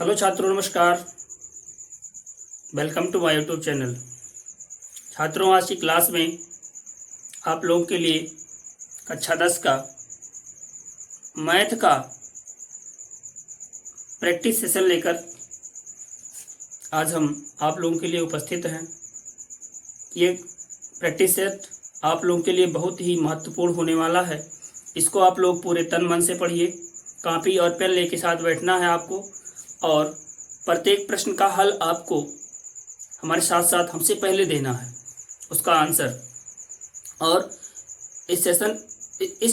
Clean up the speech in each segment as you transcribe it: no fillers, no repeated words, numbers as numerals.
Hello छात्रों, नमस्कार। Welcome to my YouTube channel. छात्रों, आज की क्लास में आप लोगों के लिए कक्षा 10 का मैथ का प्रैक्टिस सेशन लेकर आज हम आप लोगों के लिए उपस्थित हैं। ये प्रैक्टिस सेट आप लोगों के लिए बहुत ही महत्वपूर्ण होने वाला है। इसको आप लोग पूरे तन मन से पढ़िए। कॉपी और पेन लेके साथ बैठना है आपको, और प्रत्येक प्रश्न का हल आपको हमारे साथ साथ हमसे पहले देना है, उसका आंसर। और इस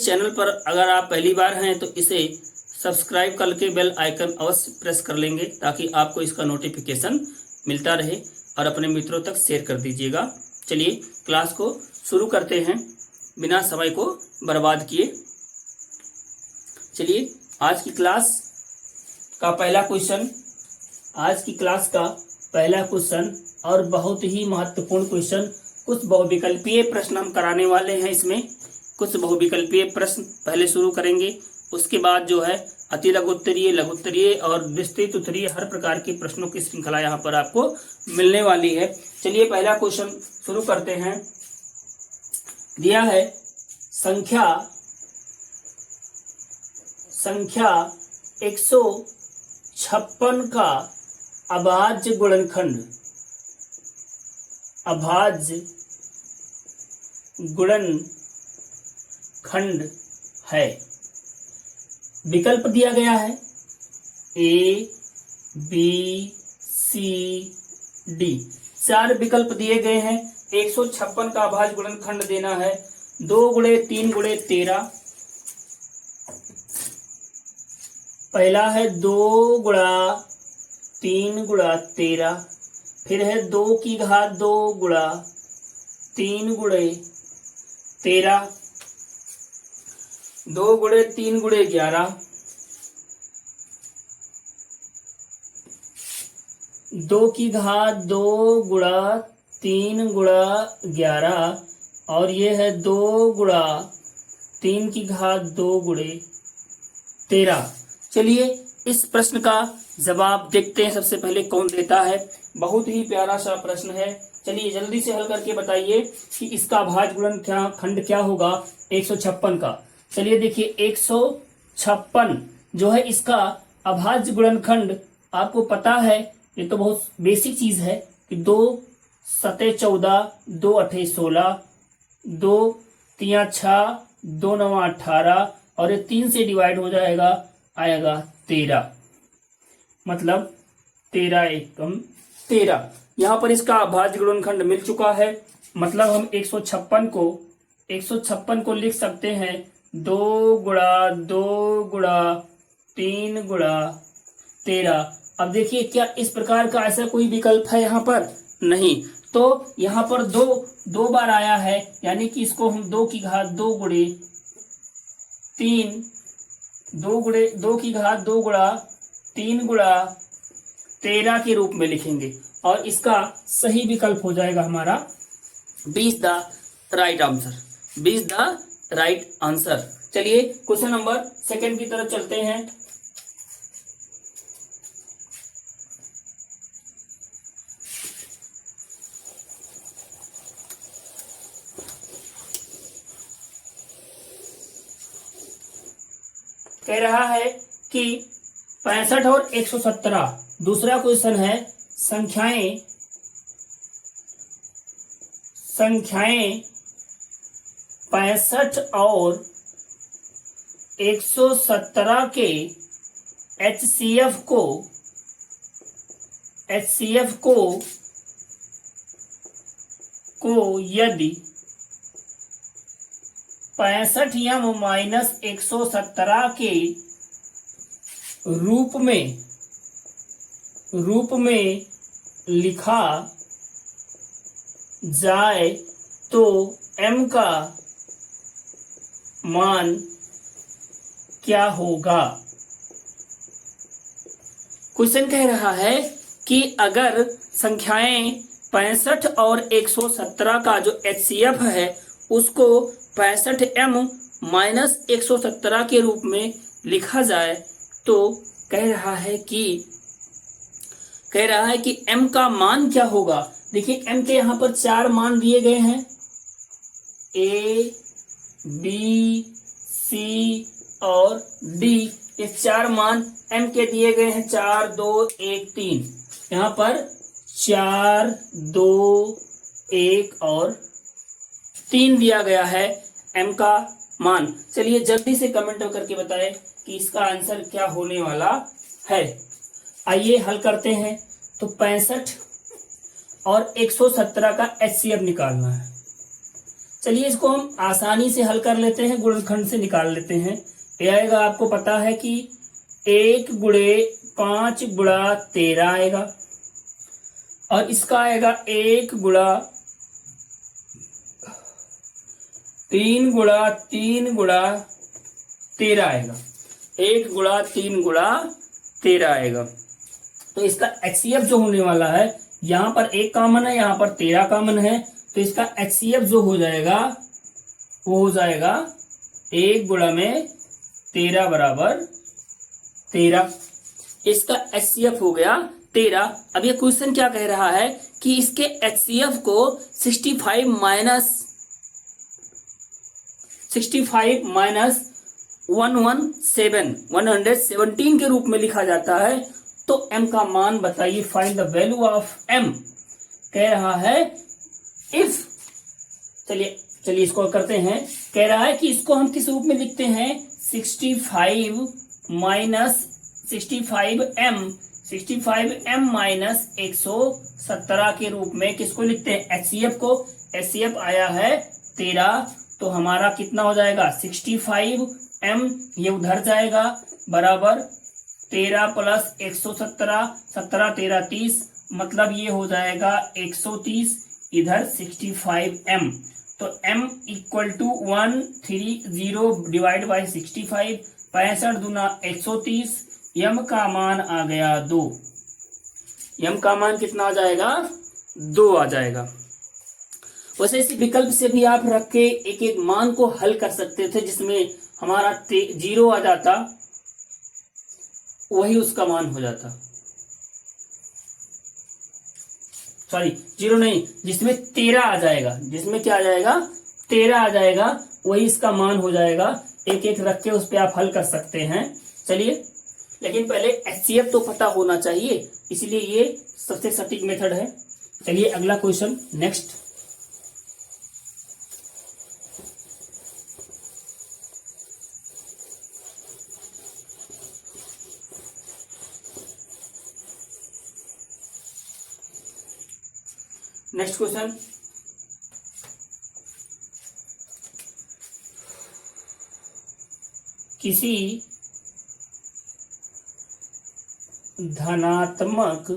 चैनल पर अगर आप पहली बार हैं तो इसे सब्सक्राइब करके बेल आइकन अवश्य प्रेस कर लेंगे, ताकि आपको इसका नोटिफिकेशन मिलता रहे, और अपने मित्रों तक शेयर कर दीजिएगा। चलिए क्लास को शुरू करते हैं बिना समय को बर्बाद किए। चलिए आज की क्लास का पहला क्वेश्चन और बहुत ही महत्वपूर्ण क्वेश्चन, कुछ बहुविकल्पीय प्रश्न हम कराने वाले हैं। इसमें कुछ बहुविकल्पीय प्रश्न पहले शुरू करेंगे, उसके बाद जो है अति लघु उत्तरीय, लघु उत्तरीय और विस्तृत उत्तरीय हर प्रकार के प्रश्नों की श्रृंखला यहाँ पर आपको मिलने वाली है। चलिए पहला क्वेश्चन शुरू करते हैं। दिया है संख्या 156 का अभाज्य गुणनखंड है। विकल्प दिया गया है ए, बी, सी, डी। 4 विकल्प दिए गए हैं। 156 का अभाज्य गुणनखंड देना है 2 गुणे 3 गुणे 13। पहला है 2 गुणा 3 गुणा 13, फिर है 2 की घात 2 गुणा 3 गुणे 13, 2 गुणे 3 गुणे 11, 2 की घात 2 गुणा 3 गुणा 11, और ये है 2 गुणा 3 की घात 2 गुणे 13। चलिए इस प्रश्न का जवाब देखते हैं। सबसे पहले कौन देता है। बहुत ही प्यारा सा प्रश्न है। चलिए जल्दी से हल करके बताइए कि इसका अभाज्य गुणनखंड क्या होगा 156 का। चलिए देखिए 156 जो है इसका अभाज्य गुणनखंड आपको पता है, ये तो बहुत बेसिक चीज है कि 2 सते 14, 2 अठे 16, 2 तिया 6, 2 नवा 18, और ये 3 से डिवाइड हो जाएगा, आएगा 13, मतलब 13 एकम 13। यहां पर इसका अभाज्य गुणनखंड मिल चुका है। मतलब हम 156 को लिख सकते हैं 2 गुणा 2 गुणा 3 गुणा 13। अब देखिए क्या इस प्रकार का ऐसा कोई विकल्प है यहाँ पर? नहीं। तो यहाँ पर दो बार आया है, यानी कि इसको हम 2 की घात 2 गुणे 3, 2 की घात 2 गुणा 3 गुणा 13 के रूप में लिखेंगे, और इसका सही विकल्प हो जाएगा हमारा 20 द राइट आंसर। चलिए क्वेश्चन नंबर 2 की तरफ चलते हैं। कह रहा है कि 65 और 117। दूसरा क्वेश्चन है संख्याएं 65 और 117 के HCF को यदि 65m माइनस 117 के रूप में लिखा जाए तो m का मान क्या होगा। क्वेश्चन कह रहा है कि अगर संख्याएं 65 और 117 का जो HCF है उसको 65m माइनस 117 के रूप में लिखा जाए, तो कह रहा है कि कह रहा है कि m का मान क्या होगा। देखिए m के यहां पर 4 मान दिए गए हैं, a b c और d। ये 4 मान m के दिए गए हैं, 4 2 1 3। यहां पर 4 2 1 और 3 दिया गया है m का मान। चलिए जल्दी से कमेंट करके बताएं कि इसका आंसर क्या होने वाला है। आइए हल करते हैं। तो 65 और 117 का HCF निकालना है। चलिए इसको हम आसानी से हल कर लेते हैं, गुणनखंड से निकाल लेते हैं। ये आएगा, आपको पता है कि 1 गुणे 5 गुणा 13 आएगा, और इसका आएगा 1 गुणा 3 गुणा 3 गुणा 13 आएगा, 1 गुणा 3 गुणा 13 आएगा। तो इसका HCF जो होने वाला है, यहां पर 1 कॉमन है, यहां पर 13 कॉमन है, तो इसका HCF जो हो जाएगा वो हो जाएगा 1 गुणा में 13 बराबर 13। इसका HCF हो गया 13। अब ये क्वेश्चन क्या कह रहा है कि इसके HCF को 65 माइनस 117 के रूप में लिखा जाता है। तो m का मान बताइए, find the value of m। कह रहा है इफ, चलिए इसको करते हैं। कह रहा है कि इसको हम किस रूप में लिखते हैं, 65 माइनस 65m माइनस 117 के रूप में किसको लिखते हैं, HCF को। HCF आया है 13, तो हमारा कितना हो जाएगा 65m, ये उधर जाएगा, बराबर 13 प्लस 117, 17 13 30, मतलब ये हो जाएगा 130, इधर 65m। तो m equal to 130 divide by 65, 65 दूना 130, m का मान आ गया 2। m का मान कितना आ जाएगा, 2 आ जाएगा। वैसे इसी विकल्प से भी आप रख के एक एक मान को हल कर सकते थे, जिसमें हमारा 0 आ जाता, वही उसका मान हो जाता। सॉरी 0 नहीं, जिसमें 13 आ जाएगा, जिसमें क्या आ जाएगा, 13 आ जाएगा, वही इसका मान हो जाएगा। एक एक रख के उस पर आप हल कर सकते हैं। चलिए, लेकिन पहले HCF तो पता होना चाहिए, इसलिए ये सबसे सटीक मेथड है। चलिए अगला क्वेश्चन, नेक्स्ट। नेक्स्ट क्वेश्चन, किसी धनात्मक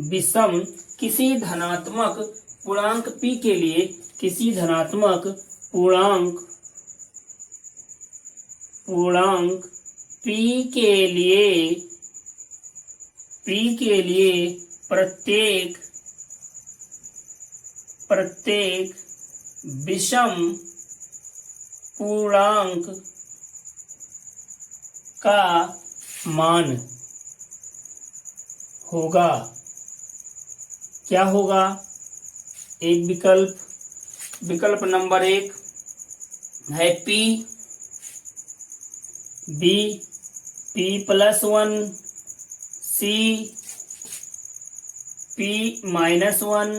विषम, किसी धनात्मक पूर्णांक p के लिए, किसी धनात्मक पूर्णांक p के लिए प्रत्येक विषम पूर्णांक का मान होगा, क्या होगा। एक विकल्प नंबर 1 है p, b p+1, c p-1,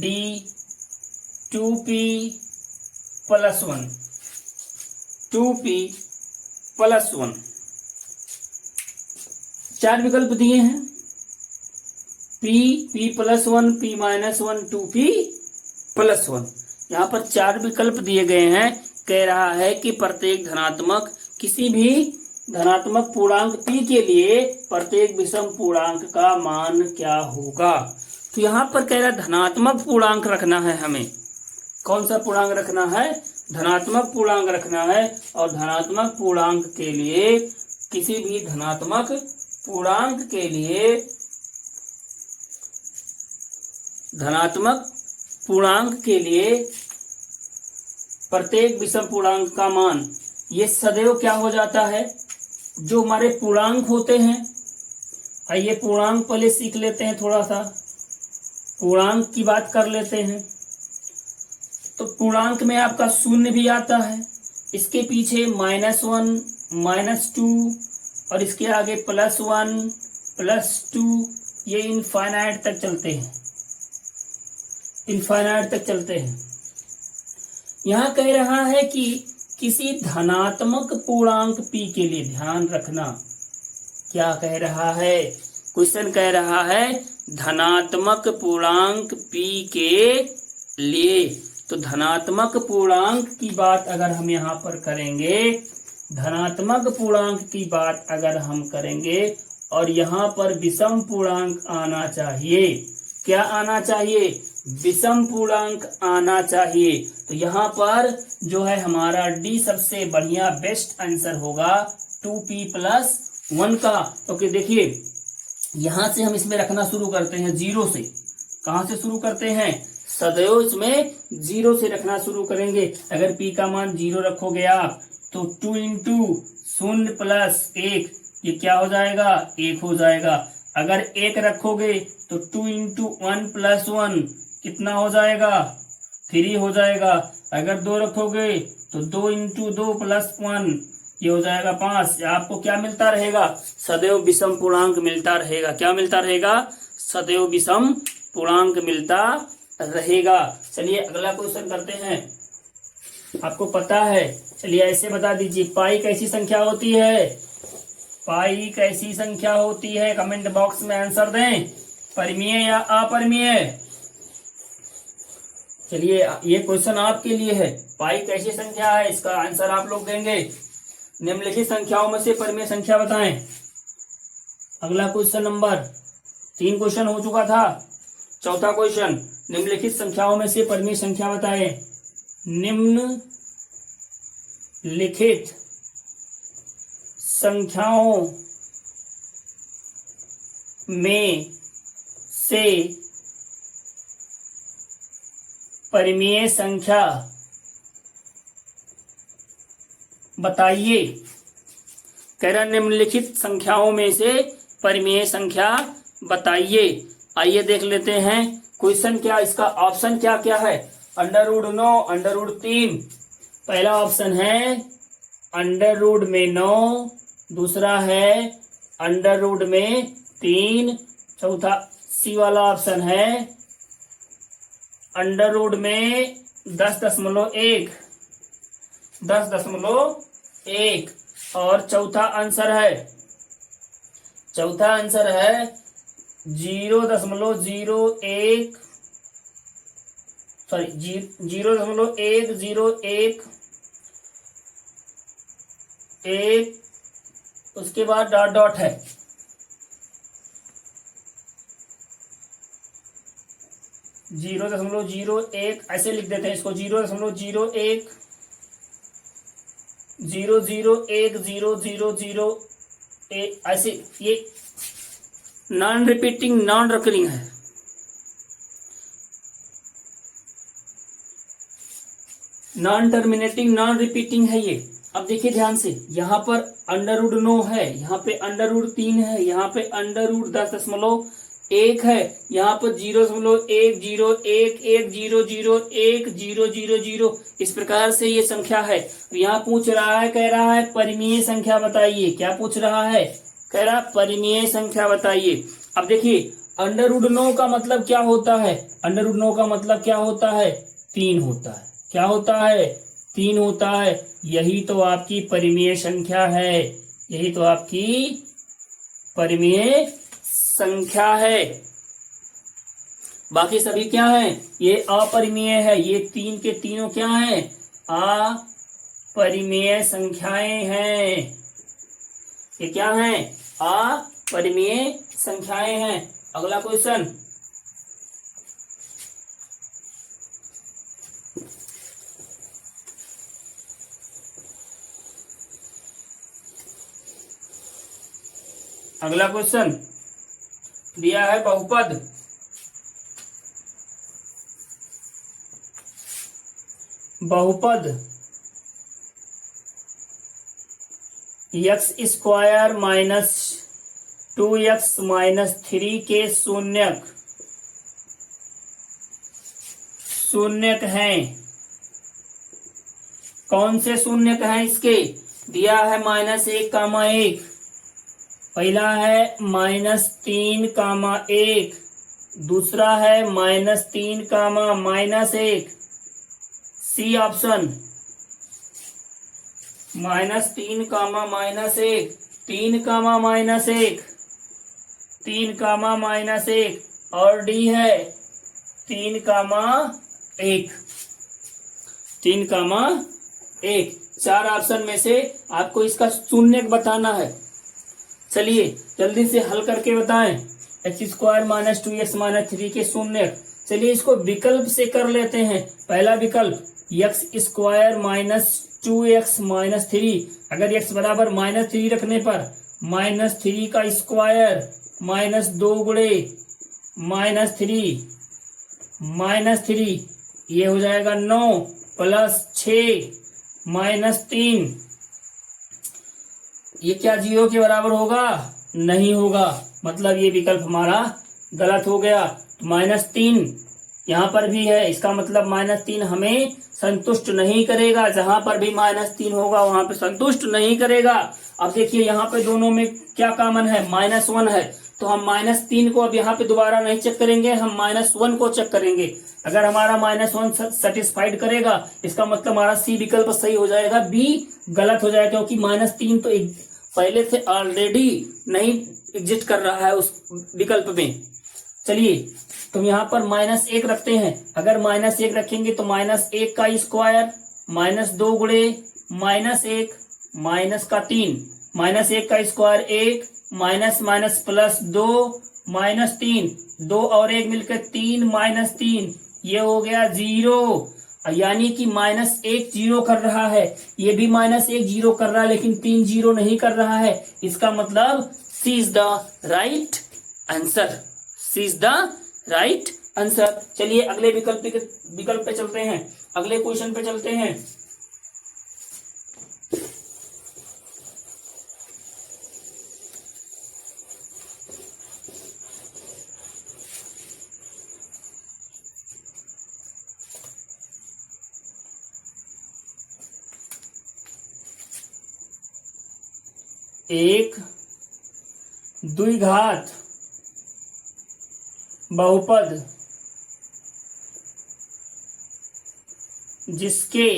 d 2p+1, 2p+1। 4 विकल्प दिए हैं, p p+1, p-1, 2p+1। यहाँ पर 4 विकल्प दिए गए हैं। कह रहा है कि प्रत्येक धनात्मक, किसी भी धनात्मक पूर्णांक p के लिए प्रत्येक विषम पूर्णांक का मान क्या होगा। तो यहाँ पर कह रहा है धनात्मक पूर्णांक रखना है हमें। कौन सा पूर्णांक रखना है, धनात्मक पूर्णांक रखना है। और धनात्मक पूर्णांक के लिए, किसी भी धनात्मक पूर्णांक के लिए, धनात्मक पूर्णांक के लिए प्रत्येक विषम पूर्णांक का मान, ये सदैव क्या हो जाता है, जो हमारे पूर्णांक होते हैं, आइए पूर्णांक पहले सीख लेते हैं, थोड़ा सा पूर्णांक की बात कर लेते हैं। तो पूर्णांक में आपका शून्य भी आता है, इसके पीछे -1 -2 और इसके आगे +1 +2, ये इनफाइनाइट तक चलते हैं, इनफाइनाइट तक चलते हैं। यहां कह रहा है कि किसी धनात्मक पूर्णांक p के लिए, ध्यान रखना क्या कह रहा है, क्वेश्चन कह रहा है धनात्मक पूर्णांक p के लिए। तो धनात्मक पूर्णांक की बात अगर हम यहाँ पर करेंगे, धनात्मक पूर्णांक की बात अगर हम करेंगे और यहाँ पर विषम पूर्णांक आना चाहिए, क्या आना चाहिए, विषम पूर्णांक आना चाहिए। तो यहाँ पर जो है हमारा डी सबसे बढ़िया बेस्ट आंसर होगा 2p+1 का। क्योंकि देखिए यहां से हम इसमें रखना शुरू करते हैं जीरो से। कहां से शुरू करते हैं, सदैव इसमें जीरो से रखना शुरू करेंगे। अगर p का मान 0 रखोगे आप तो 2 इंटू 0 + 1, ये क्या हो जाएगा, 1 हो जाएगा। अगर 1 रखोगे तो 2 इंटू 1 + 1 कितना हो जाएगा, 3 हो जाएगा। अगर 2 रखोगे तो 2 इंटू 2 + 1, ये हो जाएगा 5। आपको क्या मिलता रहेगा, सदैव विषम पूर्णांक मिलता रहेगा। क्या मिलता रहेगा, सदैव विषम पूर्णांक मिलता रहेगा। चलिए अगला क्वेश्चन करते हैं, आपको पता है, चलिए ऐसे बता दीजिए पाई कैसी संख्या होती है, पाई कैसी संख्या होती है, कमेंट बॉक्स में आंसर दें, परिमेय या अपरिमेय। चलिए ये क्वेश्चन आपके लिए है, पाई कैसी संख्या है, इसका आंसर आप लोग देंगे। निम्नलिखित संख्याओं में से परिमेय संख्या बताएं। अगला क्वेश्चन नंबर 3 क्वेश्चन हो चुका था। चौथा क्वेश्चन, निम्नलिखित संख्याओं में से परिमेय संख्या बताएं। निम्नलिखित संख्याओं में से परिमेय संख्या बताइए। कह रहा निम्नलिखित संख्याओं में से परिमेय संख्या बताइए। आइए देख लेते हैं क्वेश्चन क्या, इसका ऑप्शन क्या क्या है। √9, √3, पहला ऑप्शन है √ में 9, दूसरा है √ में 3, चौथा सी वाला ऑप्शन है √ में 10.1, 10.1, और चौथा आंसर है 0.01, सॉरी 0.101, उसके बाद डॉट डॉट है। .01 ऐसे लिख देते हैं इसको, 0.01 0.01000 ऐसे, ये नॉन रिपीटिंग नॉन रिकरिंग है। नॉन टर्मिनेटिंग नॉन रिपीटिंग है ये। अब देखिए ध्यान से, यहाँ पर √9 है, यहाँ पे √3 है, यहाँ पे √10.1 है, यहाँ पर 0.101100100, इस प्रकार से ये संख्या है। यहाँ पूछ रहा है, कह रहा है परिमेय संख्या बताइए। क्या पूछ रहा है, कह रहा परिमेय संख्या बताइए। अब देखिए √9 का मतलब क्या होता है, √9 का मतलब क्या होता है, 3 होता है। क्या होता है, 3 होता है। यही तो आपकी परिमेय संख्या है, यही तो आपकी परिमेय संख्या है। बाकी सभी क्या है, ये अपरिमेय है। ये 3 के तीनों क्या हैं, अपरिमेय संख्याएं हैं। ये क्या हैं, अपरिमेय संख्याएं हैं। अगला क्वेश्चन, अगला क्वेश्चन दिया है बहुपद। बहुपद x square minus 2x minus 3 के शून्यक हैं। कौन से शून्यक हैं इसके? दिया है -1, पहला है -3, दूसरा है -3, -1। सी ऑप्शन -3, -1, 3, -1, 3, -1 और डी है 3, 1, 3, 1। 4 ऑप्शन में से आपको इसका शून्यक बताना है। चलिए जल्दी से हल करके बताएं। X square minus 2x minus 3 के शून्यक। चलिए इसको विकल्प से कर लेते हैं। पहला विकल्प x square minus 2x minus 3। अगर x बराबर -3 रखने पर -3 का स्क्वायर -2 गुणे -3 ये हो जाएगा 9 प्लस 6 -3। ये क्या 0 के बराबर होगा? नहीं होगा, मतलब ये विकल्प हमारा गलत हो गया। -3 यहाँ पर भी है, इसका मतलब -3 हमें संतुष्ट नहीं करेगा। जहां पर भी -3 होगा वहां पे संतुष्ट नहीं करेगा। अब देखिए यहाँ पे दोनों में क्या कॉमन है? -1 है, तो हम -3 को अब यहाँ पे दोबारा नहीं चेक करेंगे, हम -1 को चेक करेंगे। अगर हमारा -1 सेटिस्फाइड करेगा, इसका मतलब हमारा सी विकल्प सही हो जाएगा, बी गलत हो जाएगा, क्योंकि -3 तो पहले से ऑलरेडी नहीं एग्जिस्ट कर रहा है उस विकल्प में। चलिए तो यहाँ पर -1 रखते हैं। अगर -1 रखेंगे तो -1 का स्क्वायर -2 गुणे -1 -3, -1 का स्क्वायर 1 माइनस प्लस 2 -3, 2 और 1 मिलकर 3 -3, ये हो गया 0। यानी कि -1 0 कर रहा है, ये भी -1 0 कर रहा है, लेकिन 3 0 नहीं कर रहा है। इसका मतलब C is the right answer, C is the right answer. चलिए अगले विकल्प पे चलते हैं, अगले क्वेश्चन पे चलते हैं। एक द्विघात बहुपद जिसके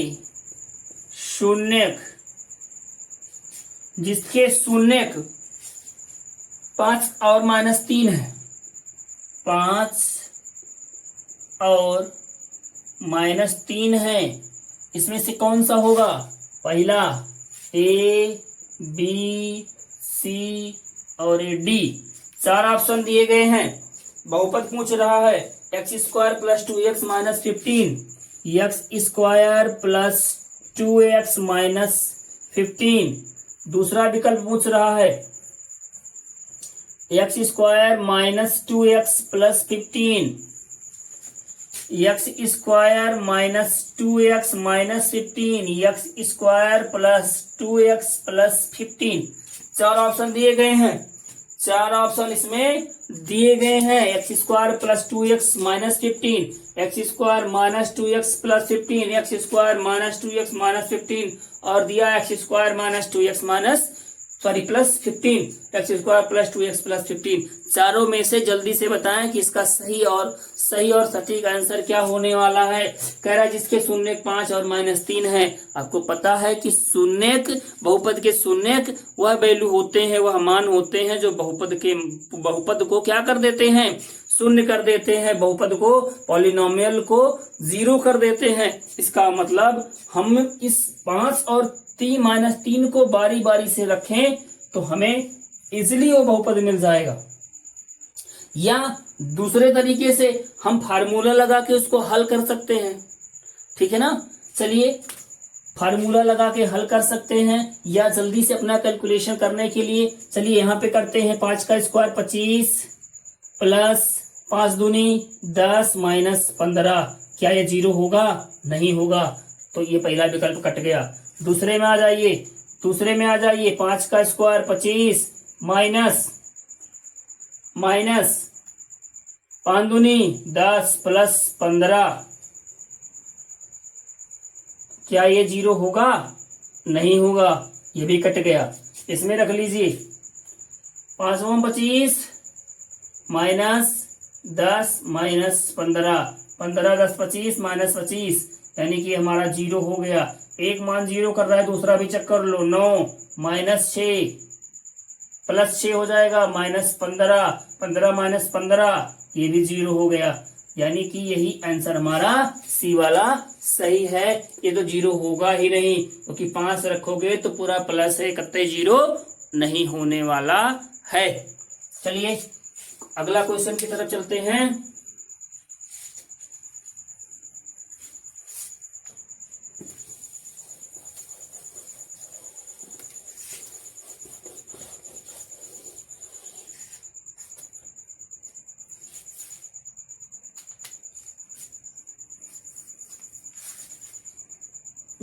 शून्यक 5 और -3 है, 5 और -3 है, इसमें से कौन सा होगा? पहला ए, बी, सी और डी। 4 ऑप्शन दिए गए हैं। बहुपद पूछ रहा है x square plus 2x minus 15, x square plus 2x minus 15। दूसरा विकल्प पूछ रहा है x square minus 2x plus 15, x square minus 2x minus 15, x square plus 2x plus 15। 4 option दिए गए हैं। 4 ऑप्शन इसमें दिए गए हैं। X square plus 2x minus 15, x square minus 2x plus 15, x square minus 2x minus 15 और दिया x square minus 2x plus 15, x square plus 2x plus 15। चारों में से जल्दी से बताएं कि इसका सही और सटीक आंसर क्या होने वाला है। कह रहा है जिसके शून्यक 5 और -3 है। आपको पता है कि शून्यक, बहुपद के शून्यक वह वैल्यू होते हैं, वह मान होते हैं जो बहुपद को क्या कर देते हैं? शून्य कर देते हैं, बहुपद को, पॉलिनोमियल को 0 कर देते हैं। इसका मतलब हम इस 5 और -3 को बारी बारी से रखें तो हमें इजिली वो बहुपद मिल जाएगा। या दूसरे तरीके से हम फार्मूला लगा के उसको हल कर सकते हैं। ठीक है ना? चलिए फार्मूला लगा के हल कर सकते हैं, या जल्दी से अपना कैलकुलेशन करने के लिए चलिए यहाँ पे करते हैं। 5 का स्क्वायर 25 प्लस 5 दूनी 10 माइनस 15। क्या ये 0 होगा? नहीं होगा, तो ये पहला विकल्प कट गया। दूसरे में आ जाइए। दूसरे में आ जाइए, 5 का स्क्वायर 25 माइनस 5 दूनी 10 प्लस 15, क्या ये 0 होगा? नहीं होगा, ये भी कट गया। इसमें रख लीजिए 5 25 माइनस 10 माइनस 15, 15 10 25 माइनस 25, यानी कि हमारा 0 हो गया। एक मान 0 कर रहा है, दूसरा भी चेक कर लो। 9 माइनस 6 प्लस 6 हो जाएगा, माइनस 15, 15 माइनस 15, ये भी 0 हो गया। यानी कि यही आंसर हमारा सी वाला सही है। ये तो 0 होगा ही नहीं, क्योंकि 5 रखोगे तो पूरा प्लस है, कतई 0 नहीं होने वाला है। चलिए अगला क्वेश्चन की तरफ चलते हैं।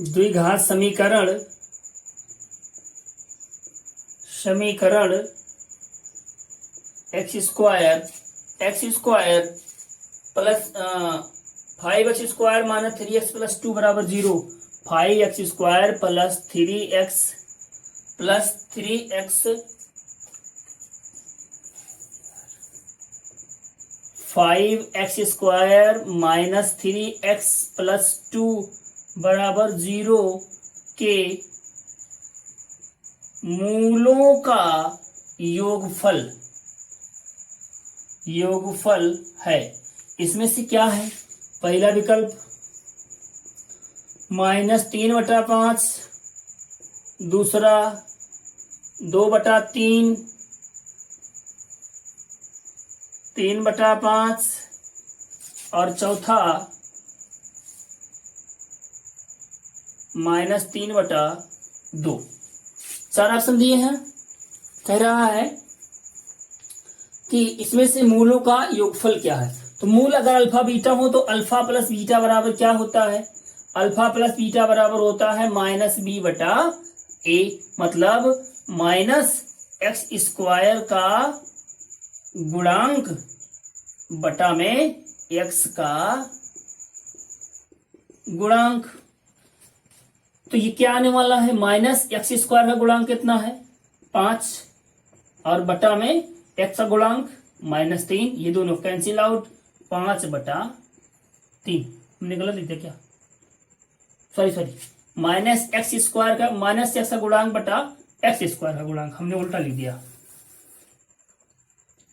द्विघात समीकरण x square plus 5x² minus 3x plus 2 बराबर 0। 5x² plus 3x plus 3x 5x² minus 3x plus 2 बराबर 0 के मूलों का योगफल है। इसमें से क्या है? पहला विकल्प -3/5, दूसरा 2/3, 3/5 और चौथा -3/2। 4 ऑप्शन दिए हैं। कह रहा है कि इसमें से मूलों का योगफल क्या है। तो मूल अगर अल्फा बीटा हो तो अल्फा प्लस बीटा बराबर क्या होता है? अल्फा प्लस बीटा बराबर होता है -b/a, मतलब -x² का गुणांक बटा में x का गुणांक। तो ये क्या आने वाला है? -x² का गुणांक कितना है? 5, और बटा में x का गुणांक -3, ये दोनों कैंसिल आउट, 5/3। हमने गलत लिख दिया क्या? सॉरी -x² का -x का गुणांक बटा x² का गुणांक हमने उल्टा लिख दिया।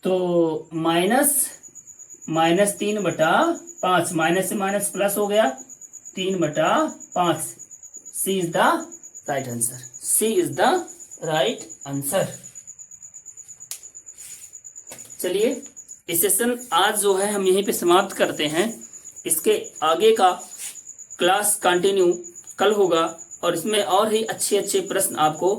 तो -3/5, माइनस से माइनस प्लस हो गया, 3/5। C is the right answer. C is the right answer. चलिए इस सेशन आज जो है हम यहीं पे समाप्त करते हैं। इसके आगे का क्लास कंटिन्यू कल होगा, और इसमें और ही अच्छे अच्छे प्रश्न आपको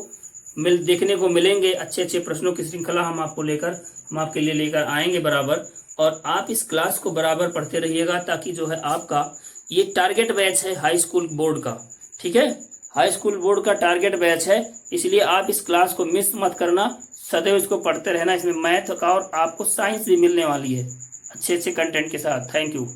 देखने को मिलेंगे। अच्छे अच्छे प्रश्नों की श्रृंखला हम आपके लिए लेकर आएंगे बराबर। और आप इस क्लास को बराबर पढ़ते रहिएगा, ताकि जो है आपका ये टारगेट बैच है हाई स्कूल बोर्ड का। ठीक है, हाई स्कूल बोर्ड का टारगेट बैच है, इसलिए आप इस क्लास को मिस मत करना, सदैव इसको पढ़ते रहना। इसमें मैथ का और आपको साइंस भी मिलने वाली है अच्छे अच्छे कंटेंट के साथ। Thank you.